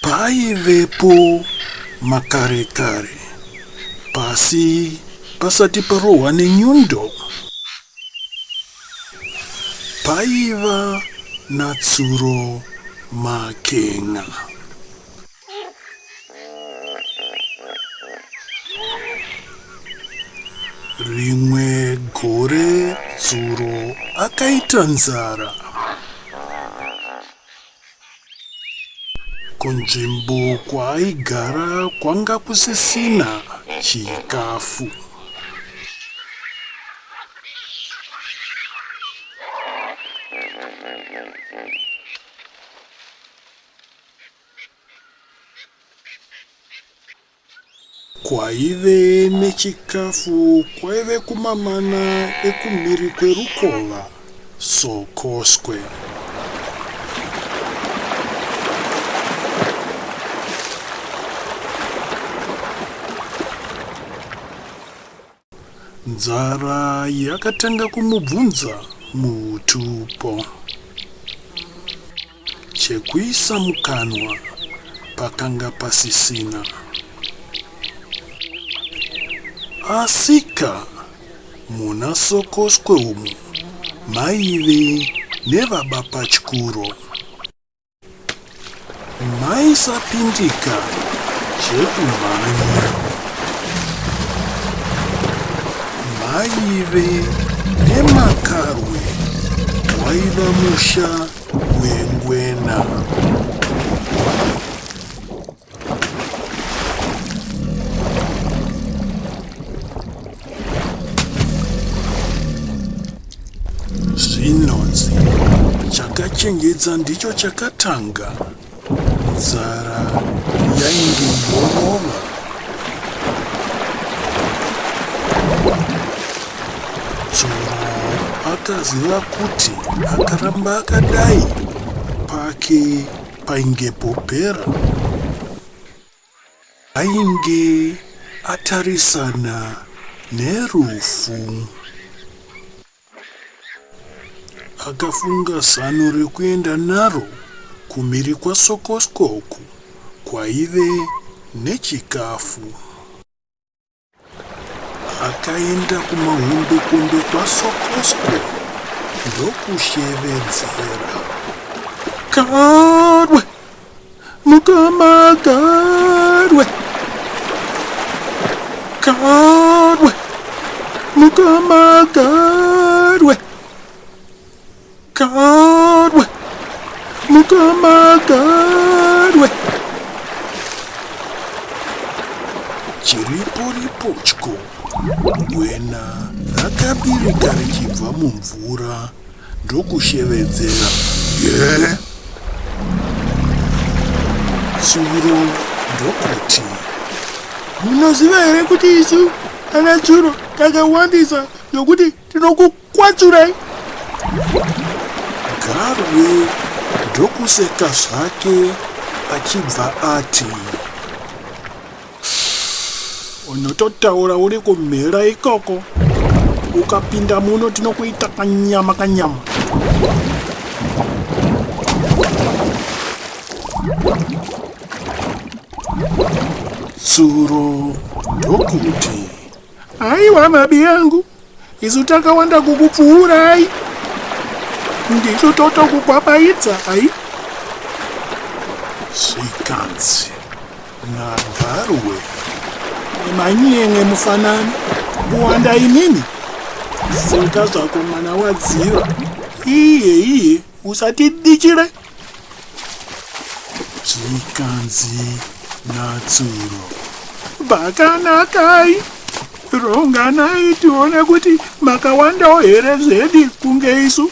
Paivepo makarekare pasi pasati parohwa nenyundo. Paiva naTsuro Maken'a. Rimwe gore Tsuro akaita nzara. Kunzvimbo kwaaigara kwanga kusisina chikafu. Kwaive nechikafu kwaive kumamana ekumhiri kwerukova Sokoswe. Nzara yakatanga kumubvunza mutupo. Chekuisa mukanwa pakanga pasisina. Asika muna Sokoswe umu maive nevabapatyuro. Maisapindika chekumhanya. Maive neMakarwe waiva musha weNGANO. Zvinonzi chakachengedza ndicho chakatanga. Nzara yainge yorova. Akaziva kuti akaramba akadai pake paingepopera. Ainge atarisana nerufu. Akafunga zano rekuenda naro kumhiri kwaSokoswe uku kwaive nechikafu. Akaenda kumahombekombe kwaSokoswe ndokushevedzera. Makarwe, Makarwe, Makarwe, Makarwe, Makarwe, Makarwe. Chiripo-ripotyo gwena rakabirika richibva mumvura ndokushevedzera. Ye Tsuro ndokuti, munoziva here kuti isu anaTsuro takawandisa yokuti tinokukwatsurai? Makarwe ndokuseka zvake achibva ati, unototaura uri kumhera ikoko, ukapinda muno tinokuita kanyama kanyama. Tsuro ndokuti, aiwa mabi yangu, isu takawanda kukupfuurai, ndisu totokukwapayidza ai. Zvikanzi naGarwe nemanyen'e mufanani kuwanda inini. Seka zvako mwana wadziva, iye usatidichire. Zvikanzi naTsuro, bhakanakai, ronganai tione kuti makawandawo here zvedu kunge isu.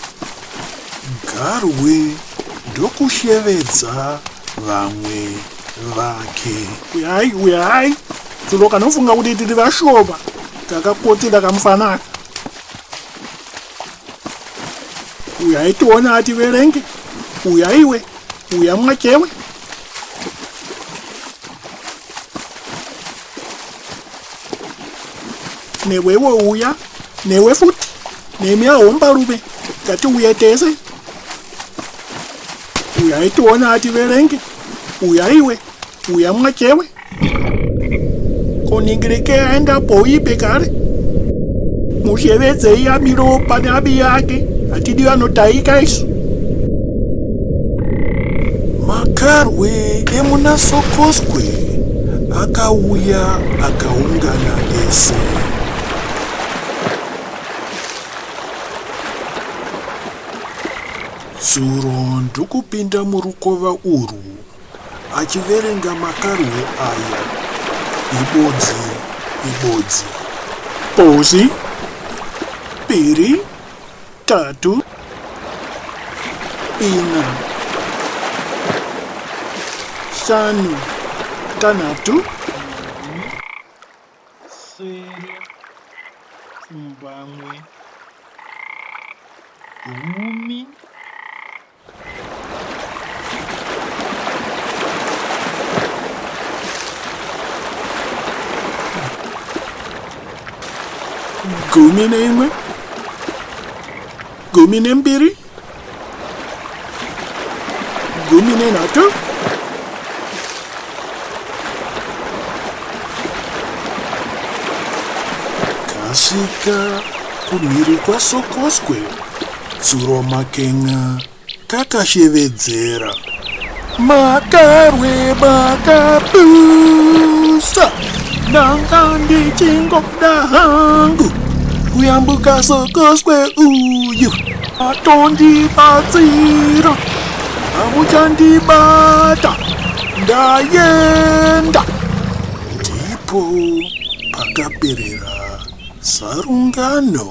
Garwe ndokushevedza vamwe vake. Uyai Tsuro kanofunga kuti tiri vashoma takakotsera kamufanaka. Uyai tiona ativerenge. Uyaiwe uya mwachewe. Newewe uya newe futi nemyaombarume kati uyetese. Uyai tiona ativerenge. Uyaiwe uya mwachewe. Koningirike aenda poipe kare. Mushevedze yamiro pane abi yake atidi vanotaika isu. Makarwe emuna Sokoswe akauya akaungana ese. Tsuro ndokupinda murukova urwu achiverenga makarwe aya ibodzi. Posi 2 3 4 5 6 7 gumi 11 12 13 kasvika kumhiri kwaSokoswe. Tsuro Maken'a kakashevedzera. Makarwe makapusa nanga ndichingoda hangu kuyambuka Sokoswe uyu atondibatsira amuchandibata ndayenda. Ndipo pakaperera sarungano.